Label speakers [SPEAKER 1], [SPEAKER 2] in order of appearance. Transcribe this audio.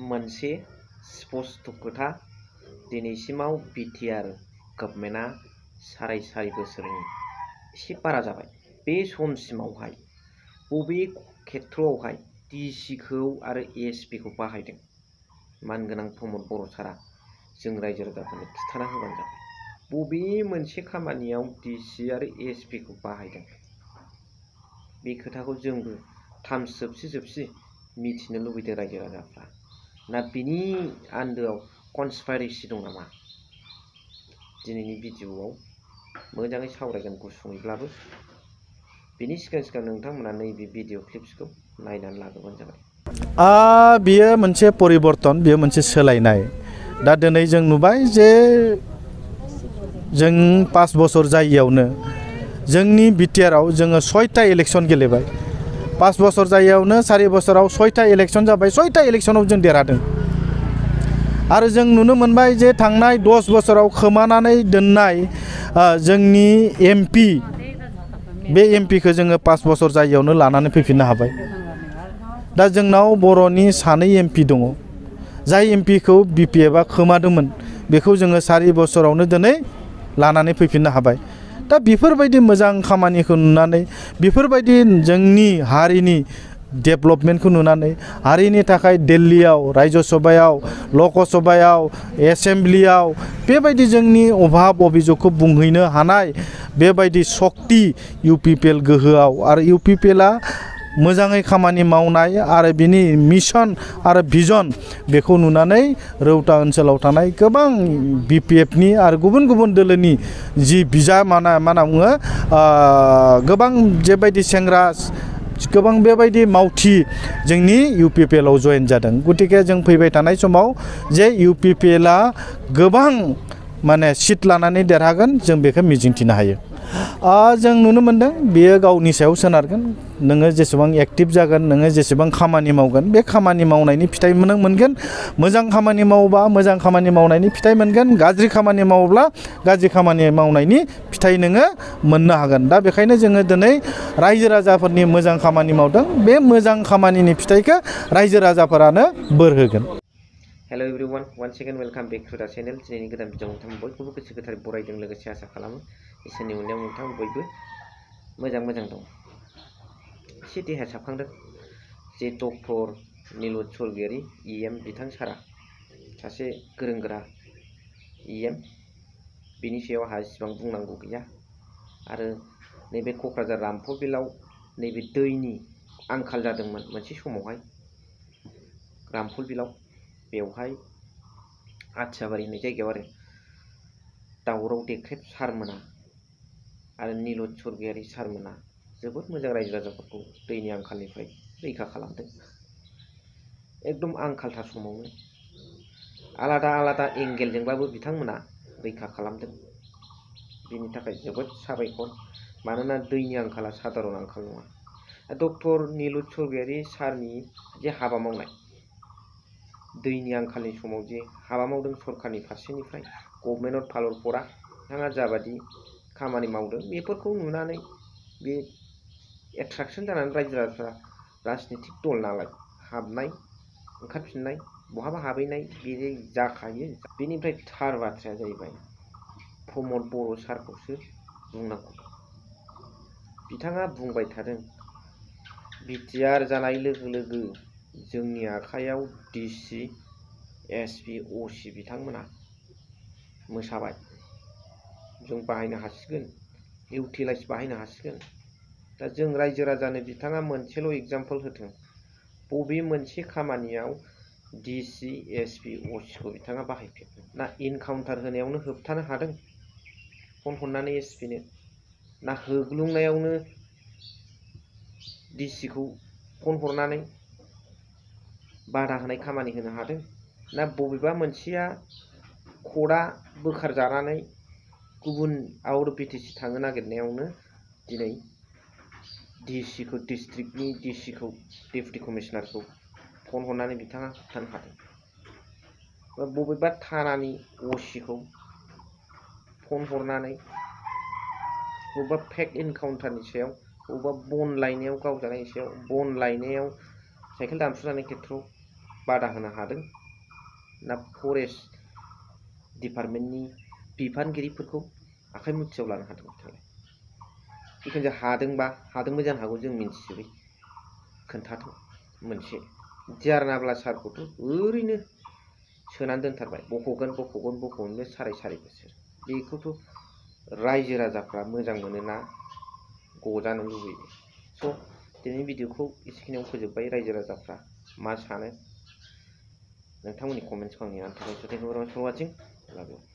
[SPEAKER 1] मोनसे स्पष्ट खोथा दिनैसिमाव बिटिआर गभर्नमेन्टआ साराय बोसोरनि एसे बारा जाबाय। बे समसिमावहाय बबे खेत्रआवहाय डिसिखौ आरो एसपिखौ बाहायदों? मानगोनां प्रमद बर' सारा जों रायजो राजाफोरनो खिन्थाना होबानो जाबाय। बबे मोनसे खामानियाव डिसि आरो एसपिखौ बाहायदों? बे खोथाखौ जोंबो थाम्स जोबसि मिथिनो लुबैदों रायजो राजाफ्रा। ना बिनि आन्दोआव कनस्पाइरेसि दं नामा? दिनैनि भिडिअ'आव मोजाङै सावरायगोन गुसुङैब्लाबो। बिनि सिगां नोंथांमोना नैबे भिडिअ क्लिप्सखौ नायनानै लाग्रोबानो जाबाय।
[SPEAKER 2] बियो मोनसे परिबर्तन, बियो मोनसे सोलायनाय। दा दिनै जों नुबाय जे जों 5 बोसोर जायैयावनो जोंनि बिटिआरआव जोङो 6टा इलेक्सन गेलेबाय। 5 बोसोर जायैयावनो 4 बोसोराव 6टा इलेक्सन जाबाय। 6टा इलेक्सनाव जों देरहादों। आरो जों नुनो मोनबाय जे थांनाय 10 बोसोराव खोमानानै दोननाय जोंनि एमपि, बे एमपिखौ जोङो 5 बोसोर जायैयावनो लानानै फैफिननो हाबाय। दा जोंनाव बर'नि 2 एमपि दङ। जाय एमपिखौ बिपिएफआ खोमादोंमोन बेखौ जोङो 4 बोसोरावनो दिनै लानानै फैफिननो हाबाय। दा बेफोरबायदि मोजां खामानिखौ नुनानै, बेफोरबायदि जोंनि हारिनि डेभेलपमेन्टखौ नुनानै, हारिनि थाखाय दिल्लीयाव, राज्य सभायाव, लक सभायाव, एसेम्ब्लियाव बेबायदि जोंनि अभाब अभिजगखौ बुंहैनो हानाय बेबायदि सक्ति इउपिपिएल गोहोआव, आरो इउपिपिएलआ मोजाङै खामानि मावनाय आरो बिनि मिशन आरो भिजन बेखौ नुनानै रौता ओनसोलाव थानाय गोबां बिपिएफनि आरो गुबुन गुबुन दोलोनि जि बिजा मा होनना बुङो, गोबां जेबायदि सेंग्रा, गोबां बेबायदि मावथि जोंनि इउपिपिएलआव जयेन जादों। गतिके जों फैबाय थानाय समाव जे इउपिपिएलआ गोबां माने सिट लानानै देरहागोन, जों बेखौ मिजिंथिनो हायो। जों नुनो मोनदों बेयो गावनि सायाव सोनारगोन। नोङो जेसेबां एक्टिभ जागोन, नोङो जेसेबां खामानि मावगोन, बे खामानि मावनायनि फिथाइ मोनगोन। मोजां खामानि मावोबा मोजां खामानि मावनायनि फिथाइ मोनगोन। गाज्रि खामानि मावोब्ला गाज्रि खामानि मावनायनि फिथाइ नोङो मोननो हागोन। दा बेखायनो जोङो दिनै रायजो राजाफोरनि मोजां खामानि मावदों। बे मोजां खामानिनि फिथाइखौ रायजो राजाफोरानो बोर होगोन।
[SPEAKER 1] Hello' everyone, once again welcome back to the channel. दिनैनि गोदान भिडिअ नोंथां बयखौबो गोसो गोथारै बरायदों, लोगोसे आसा खालामो इसोरनि अननायाव नोंथां बयबो मोजां दं। एसे देहा साबखांदों जे डक्टर निलुत स्वर्गियारि इएम बिथां सारा सासे गोरों गोरा इएम, बिनि सायाव आंहा इसिबां बुंनांगौ गैया। आरो नैबे क'क्राझार रामफलबिलाव नैबे दैनि आंखाल जादोंमोन मोनसे समावहाय। रामफलबिलाव बेवहाय आथियाबारि होननाय जायगायाव आरो दावराव देख्रेब सारमोना आरो निलुत स्वर्गियारि सारमोना जोबोद मोजां रायजो राजाफोरखौ दैनि आंखालनिफ्राय रैखा खालामदों। एकदम आंखालथार समावनो आलादा एंगेलजोंबाबो बिथांमोना रैखा खालामदों। बिनि थाखाय जोबोद साबायखर। मानोना दैनि आंखाला साधारन आंखाल नङा। डक्टर निलुत स्वर्गियारि सारनि जे हाबा मावनाय, दैनि आंखालनि समाव जे हाबा मावदों सरकारनि फारसेनिफ्राय, गभर्नमेन्ट अफ भालरपरा बिथाङा जाबादि खामानि मावदों, बेफोरखौ नुनानै बे एट्राकसन जानानै रायजो राजाफ्रा राजनितिक दल नालाय हाबनाय ओंखारफिननाय, बहाबा हाबहैनाय बे जाखायो। बेनिफ्राय थार बाथ्राया जाहैबाय प्रमद बर' सारखौसो बुंनांगौ। बिथाङा बुंबाय थादों बिटिआर जानाय लोगो लोगो जोंनि आखायाव डिसि, एसपि, असि बिथांमोना मोसाबाय, जों बाहायनो हासिगोन, इउटिलाइज बाहायनो हासिगोन। दा जों रायजो राजानो बिथाङा मोनसेल' एग्जाम्पल होथों, बबे मोनसे खामानियाव डिसि, एसपि, असिखौ बिथाङा बाहायफेरदों? ना इनकाउन्टार होनायावनो होबथानो हादों फन हरनानै एसपिनो? ना होग्लुंनायावनो डिसिखौ फन हरनानै बादा होनाय खामानि होनो हादों? ना बबेबा मोनसेया कर्टआ बोखारजानानै गुबुन आउट अफ बिटिसि थांनो नागिरनायावनो दिनै डिसिखौ, डिस्ट्रिक्टनि डिसिखौ, डेपुटि कमिशनारखौ फन हरनानै बिथाङा होबथानो हादों? बबेबा थानानि असिखौ फन हरनानै बबेबा फेक इनकाउन्टारनि सायाव, बबेबा बन लायनायाव गावजानायनि सायाव, बन लायनायाव साइकेल दानस'जानाय खेथ्रआव बादा होनो हादों ना फरेस्ट डिपार्टमेन्टनि बिफानगिरिफोरखौ आखाइ मुथियाव लानो हादों बिथाङालाय? जिखुनु जाया हादोंबो जानो हागौ, जों मिन्थिजोबै। खोन्थाथों मोनसे जारनाब्ला सारखौथ' ओरैनो सोनानै दोनथारबाय, बख'गोन बे साराय बोसोर। बेखौथ' रायजो राजाफ्रा मोजां मोनोना गजानो लुबैयो। स' दिनैनि भिडिअखौ एसेखिनियाव फोजोबबाय। रायजो राजाफ्रा मा सानो नोंथांमोननि कमेन्ट्सखौ आंनो आन्थाराय। थेंक इउ भेरि माच फर वाचिं। लाभ इउ।